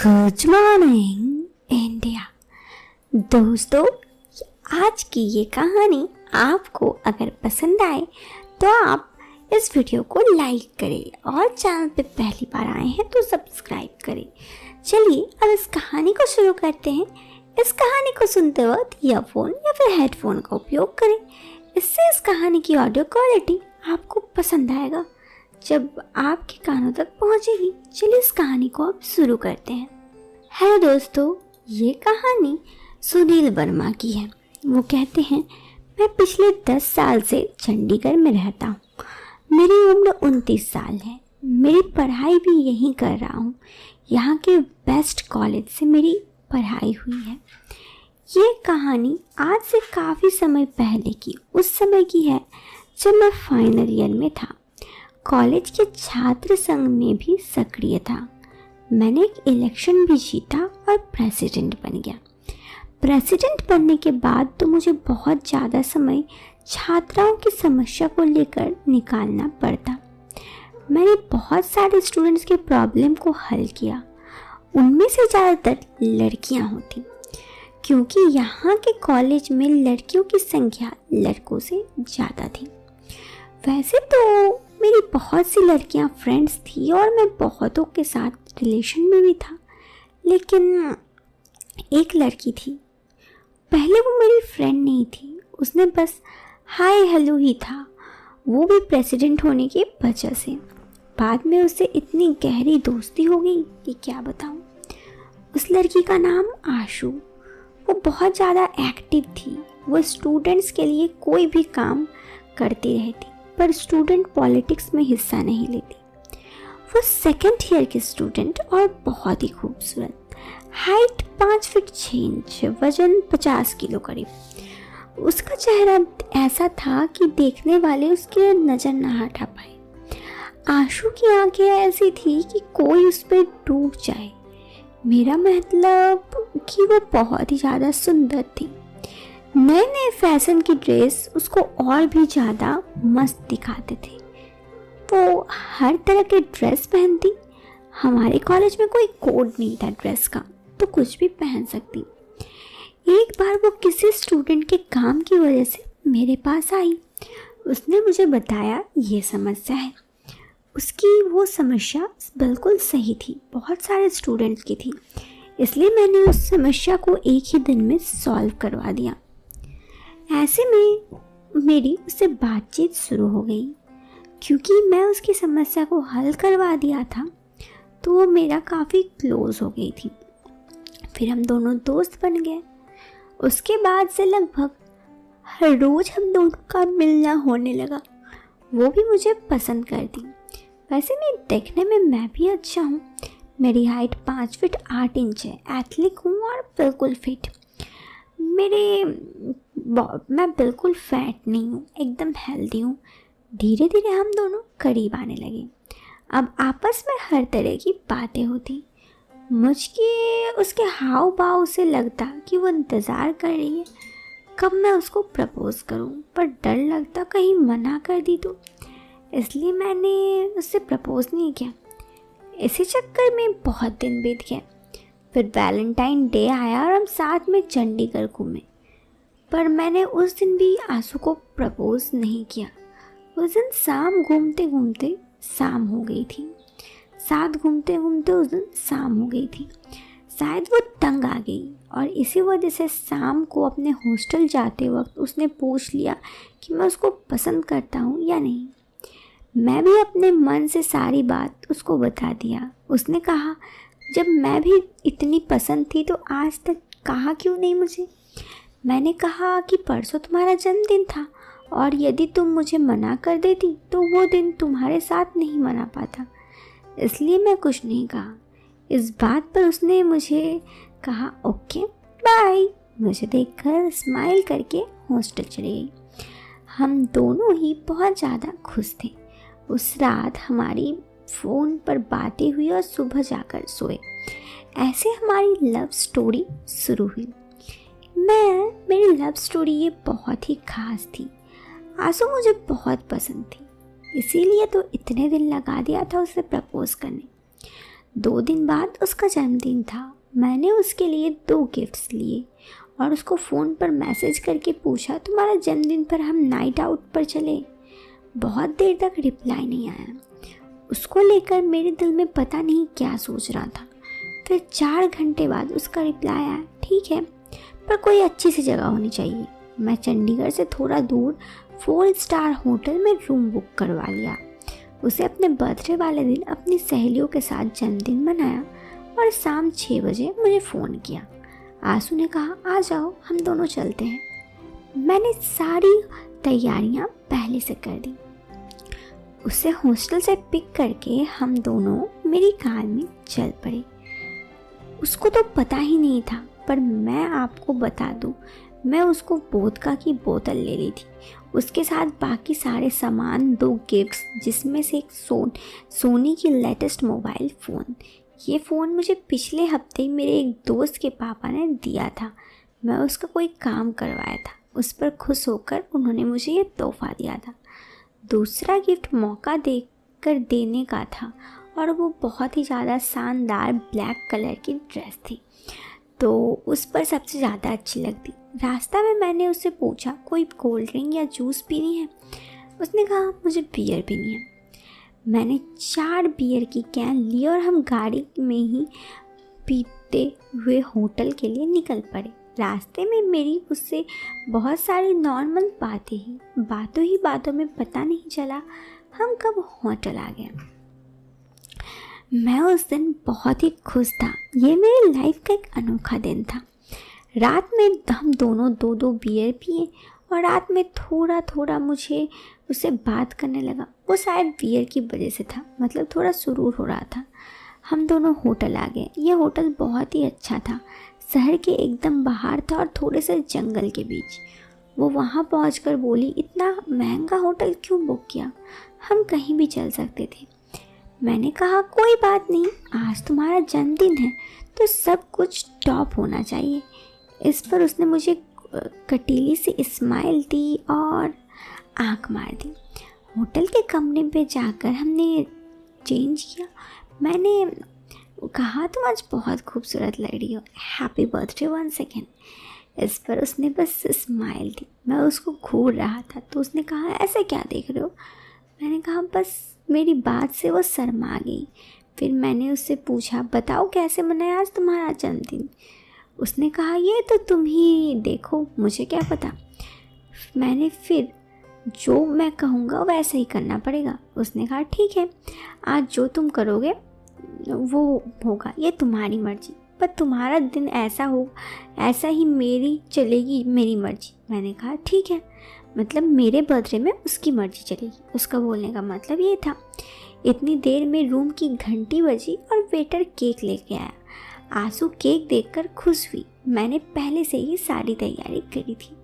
Good morning India. दोस्तों, आज की ये कहानी आपको अगर पसंद आए तो आप इस वीडियो को लाइक करें और चैनल पे पहली बार आए हैं तो सब्सक्राइब करें। चलिए अब इस कहानी को शुरू करते हैं। इस कहानी को सुनते वक्त ईयरफोन या फिर हेडफोन का उपयोग करें। इससे इस कहानी की ऑडियो क्वालिटी आपको पसंद आएगा जब आपके कानों तक पहुंचेगी। चलिए इस कहानी को अब शुरू करते हैं। हेलो दोस्तों, ये कहानी सुनील वर्मा की है। वो कहते हैं, मैं पिछले 10 साल से चंडीगढ़ में रहता हूँ। मेरी उम्र 29 साल है। मेरी पढ़ाई भी यहीं कर रहा हूँ। यहाँ के बेस्ट कॉलेज से मेरी पढ़ाई हुई है। ये कहानी आज से काफ़ी समय पहले की, उस समय की है जब मैं फाइनल ईयर में था। कॉलेज के छात्र संघ में भी सक्रिय था। मैंने एक इलेक्शन भी जीता और प्रेसिडेंट बन गया। प्रेसिडेंट बनने के बाद तो मुझे बहुत ज़्यादा समय छात्राओं की समस्या को लेकर निकालना पड़ता। मैंने बहुत सारे स्टूडेंट्स के प्रॉब्लम को हल किया। उनमें से ज़्यादातर लड़कियां होती, क्योंकि यहाँ के कॉलेज में लड़कियों की संख्या लड़कों से ज़्यादा थी। वैसे तो मेरी बहुत सी लड़कियां फ्रेंड्स थी और मैं बहुतों के साथ रिलेशन में भी था, लेकिन एक लड़की थी। पहले वो मेरी फ्रेंड नहीं थी, उसने बस हाय हेलो ही था, वो भी प्रेसिडेंट होने की वजह से। बाद में उससे इतनी गहरी दोस्ती हो गई कि क्या बताऊं। उस लड़की का नाम आशु। वो बहुत ज़्यादा एक्टिव थी। वो स्टूडेंट्स के लिए कोई भी काम करती रहती, पर स्टूडेंट पॉलिटिक्स में हिस्सा नहीं लेती। वो सेकेंड ईयर की स्टूडेंट और बहुत ही खूबसूरत। हाइट 5 फीट 6 इंच, वजन 50 किलो करीब। उसका चेहरा ऐसा था कि देखने वाले उसकी नज़र ना हटा पाए। आशु की आंखें ऐसी थी कि कोई उस पर डूब जाए। मेरा मतलब कि वो बहुत ही ज़्यादा सुंदर थी। नए नए फैशन की ड्रेस उसको और भी ज़्यादा मस्त दिखाते थे। वो हर तरह के ड्रेस पहनती। हमारे कॉलेज में कोई कोड नहीं था ड्रेस का, तो कुछ भी पहन सकती। एक बार वो किसी स्टूडेंट के काम की वजह से मेरे पास आई। उसने मुझे बताया ये समस्या है। उसकी वो समस्या बिल्कुल सही थी, बहुत सारे स्टूडेंट्स की थी, इसलिए मैंने उस समस्या को एक ही दिन में सॉल्व करवा दिया। ऐसे में मेरी उससे बातचीत शुरू हो गई। क्योंकि मैं उसकी समस्या को हल करवा दिया था तो वो मेरा काफ़ी क्लोज हो गई थी। फिर हम दोनों दोस्त बन गए। उसके बाद से लगभग हर रोज़ हम दोनों का मिलना होने लगा। वो भी मुझे पसंद करती। वैसे मैं देखने में मैं भी अच्छा हूँ। मेरी हाइट 5 फीट 8 इंच है। एथलिक हूँ और बिल्कुल फिट। मैं बिल्कुल फैट नहीं हूँ, एकदम हेल्दी हूँ। धीरे धीरे हम दोनों करीब आने लगे। अब आपस में हर तरह की बातें होती। मुझे उसके हाव भाव से लगता कि वो इंतज़ार कर रही है कब मैं उसको प्रपोज करूं, पर डर लगता कहीं मना कर दी तो, इसलिए मैंने उससे प्रपोज नहीं किया। इसी चक्कर में बहुत दिन बीत गए। फिर वैलेंटाइन डे आया और हम साथ में चंडीगढ़ घूमे, पर मैंने उस दिन भी आंसू को प्रपोज नहीं किया। उस दिन शाम घूमते घूमते शाम हो गई थी। साथ घूमते घूमते उस दिन शाम हो गई थी। शायद वो तंग आ गई और इसी वजह से शाम को अपने हॉस्टल जाते वक्त उसने पूछ लिया कि मैं उसको पसंद करता हूँ या नहीं। मैं भी अपने मन से सारी बात उसको बता दिया। उसने कहा, जब मैं भी इतनी पसंद थी तो आज तक कहा क्यों नहीं मुझे। मैंने कहा कि परसों तुम्हारा जन्मदिन था और यदि तुम मुझे मना कर देती तो वो दिन तुम्हारे साथ नहीं मना पाता, इसलिए मैं कुछ नहीं कहा। इस बात पर उसने मुझे कहा ओके बाय। मुझे देखकर स्माइल करके हॉस्टल चली गई। हम दोनों ही बहुत ज़्यादा खुश थे। उस रात हमारी फ़ोन पर बातें हुई और सुबह जाकर सोए। ऐसे हमारी लव स्टोरी शुरू हुई। मेरी लव स्टोरी ये बहुत ही खास थी। आंसू मुझे बहुत पसंद थी, इसीलिए तो इतने दिन लगा दिया था उसे प्रपोज करने। 2 दिन बाद उसका जन्मदिन था। मैंने उसके लिए 2 गिफ्ट्स लिए और उसको फ़ोन पर मैसेज करके पूछा तुम्हारा जन्मदिन पर हम नाइट आउट पर चले। बहुत देर तक रिप्लाई नहीं आया। उसको लेकर मेरे दिल में पता नहीं क्या सोच रहा था। फिर 4 घंटे बाद उसका रिप्लाई आया, ठीक है पर कोई अच्छी सी जगह होनी चाहिए। मैं चंडीगढ़ से थोड़ा दूर 4 स्टार होटल में रूम बुक करवा लिया। उसे अपने बर्थडे वाले दिन अपनी सहेलियों के साथ जन्मदिन मनाया और शाम 6 बजे मुझे फ़ोन किया। आंसू ने कहा आ जाओ हम दोनों चलते हैं। मैंने सारी तैयारियां पहले से कर दी। उसे हॉस्टल से पिक करके हम दोनों मेरी कार में चल पड़े। उसको तो पता ही नहीं था, पर मैं आपको बता दूं, मैं उसको वोदका की बोतल ले ली थी। उसके साथ बाकी सारे सामान, 2 गिफ्ट्स जिसमें से एक सोनी की लेटेस्ट मोबाइल फ़ोन। ये फ़ोन मुझे पिछले हफ्ते मेरे एक दोस्त के पापा ने दिया था। मैं उसका कोई काम करवाया था, उस पर खुश होकर उन्होंने मुझे ये तोहफ़ा दिया था। दूसरा गिफ्ट मौका देकर देने का था और वो बहुत ही ज़्यादा शानदार ब्लैक कलर की ड्रेस थी, तो उस पर सबसे ज़्यादा अच्छी लगती। रास्ता में मैंने उससे पूछा कोई कोल्ड ड्रिंक या जूस पीनी है। उसने कहा मुझे बियर पीनी है। मैंने 4 बियर की कैन ली और हम गाड़ी में ही पीते हुए होटल के लिए निकल पड़े। रास्ते में मेरी उससे बहुत सारी नॉर्मल बातें ही बातों में पता नहीं चला हम कब होटल आ गए। मैं उस दिन बहुत ही खुश था। ये मेरी लाइफ का एक अनोखा दिन था। रात में हम दोनों 2-2 बियर पिए और रात में थोड़ा थोड़ा मुझे उससे बात करने लगा। वो शायद बियर की वजह से था, मतलब थोड़ा सुरूर हो रहा था। हम दोनों होटल आ गए। ये होटल बहुत ही अच्छा था, शहर के एकदम बाहर था और थोड़े से जंगल के बीच। वो वहाँ पहुँचकर बोली इतना महंगा होटल क्यों बुक किया, हम कहीं भी चल सकते थे। मैंने कहा कोई बात नहीं, आज तुम्हारा जन्मदिन है तो सब कुछ टॉप होना चाहिए। इस पर उसने मुझे कटीली से स्माइल दी और आंख मार दी। होटल के कमरे पे जाकर हमने चेंज किया। मैंने कहा तुम आज बहुत खूबसूरत लग रही हो, हैप्पी बर्थडे वंस अगेन। इस पर उसने बस स्माइल दी। मैं उसको घूर रहा था तो उसने कहा ऐसे क्या देख रहे हो। मैंने कहा बस, मेरी बात से वो शर्मा गई। फिर मैंने उससे पूछा बताओ कैसे मनाया आज तुम्हारा जन्मदिन। उसने कहा ये तो तुम ही देखो, मुझे क्या पता। मैंने फिर जो मैं कहूँगा वैसे ही करना पड़ेगा। उसने कहा ठीक है, आज जो तुम करोगे वो होगा, ये तुम्हारी मर्जी, पर तुम्हारा दिन ऐसा हो, ऐसा ही मेरी चलेगी मेरी मर्जी। मैंने कहा ठीक है, मतलब मेरे बर्थडे में उसकी मर्जी चलेगी। उसका बोलने का मतलब ये था। इतनी देर में रूम की घंटी बजी और वेटर केक लेके आया। आंसू केक देखकर खुश हुई। मैंने पहले से ही सारी तैयारी करी थी।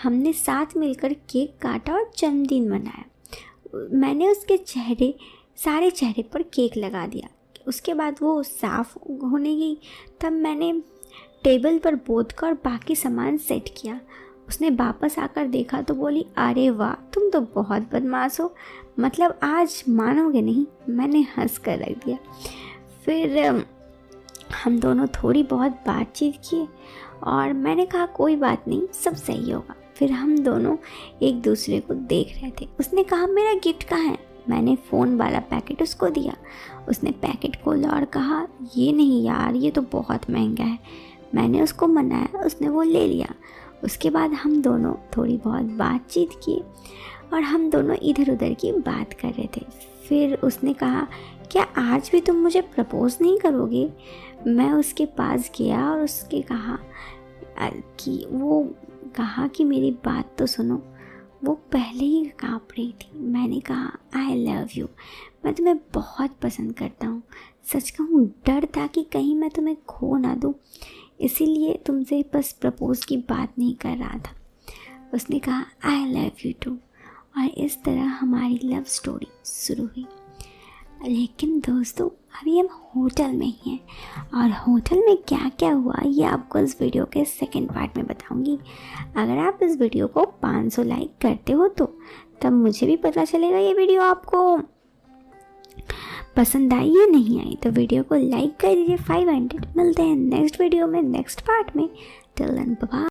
हमने साथ मिलकर केक काटा और जन्मदिन मनाया। मैंने उसके सारे चेहरे पर केक लगा दिया। उसके बाद वो साफ़ होने गई। तब मैंने टेबल पर वोदका और बाकी सामान सेट किया। उसने वापस आकर देखा तो बोली अरे वाह तुम तो बहुत बदमाश हो, मतलब आज मानोगे नहीं। मैंने हंस कर रख दिया। फिर हम दोनों थोड़ी बहुत बातचीत किए और मैंने कहा कोई बात नहीं, सब सही होगा। फिर हम दोनों एक दूसरे को देख रहे थे। उसने कहा मेरा गिफ्ट कहाँ है। मैंने फ़ोन वाला पैकेट उसको दिया। उसने पैकेट खोला और कहा ये नहीं यार, ये तो बहुत महंगा है। मैंने उसको मनाया, उसने वो ले लिया। उसके बाद हम दोनों थोड़ी बहुत बातचीत की और हम दोनों इधर उधर की बात कर रहे थे। फिर उसने कहा क्या आज भी तुम मुझे प्रपोज़ नहीं करोगे। मैं उसके पास गया और उसके कहा कि मेरी बात तो सुनो। वो पहले ही काँप रही थी। मैंने कहा आई लव यू, मैं तुम्हें बहुत पसंद करता हूँ। सच कहूँ डर था कि कहीं मैं तुम्हें खो ना दूँ, इसीलिए तुमसे बस प्रपोज़ की बात नहीं कर रहा था। उसने कहा आई लव यू टू, और इस तरह हमारी लव स्टोरी शुरू हुई। लेकिन दोस्तों अभी हम होटल में ही हैं और होटल में क्या क्या हुआ ये आपको इस वीडियो के सेकंड पार्ट में बताऊंगी। अगर आप इस वीडियो को 500 लाइक करते हो तो तब मुझे भी पता चलेगा ये वीडियो आपको पसंद आई या नहीं आई तो वीडियो को लाइक कर दीजिए 500। मिलते हैं नेक्स्ट वीडियो में, नेक्स्ट पार्ट में। Till then bye.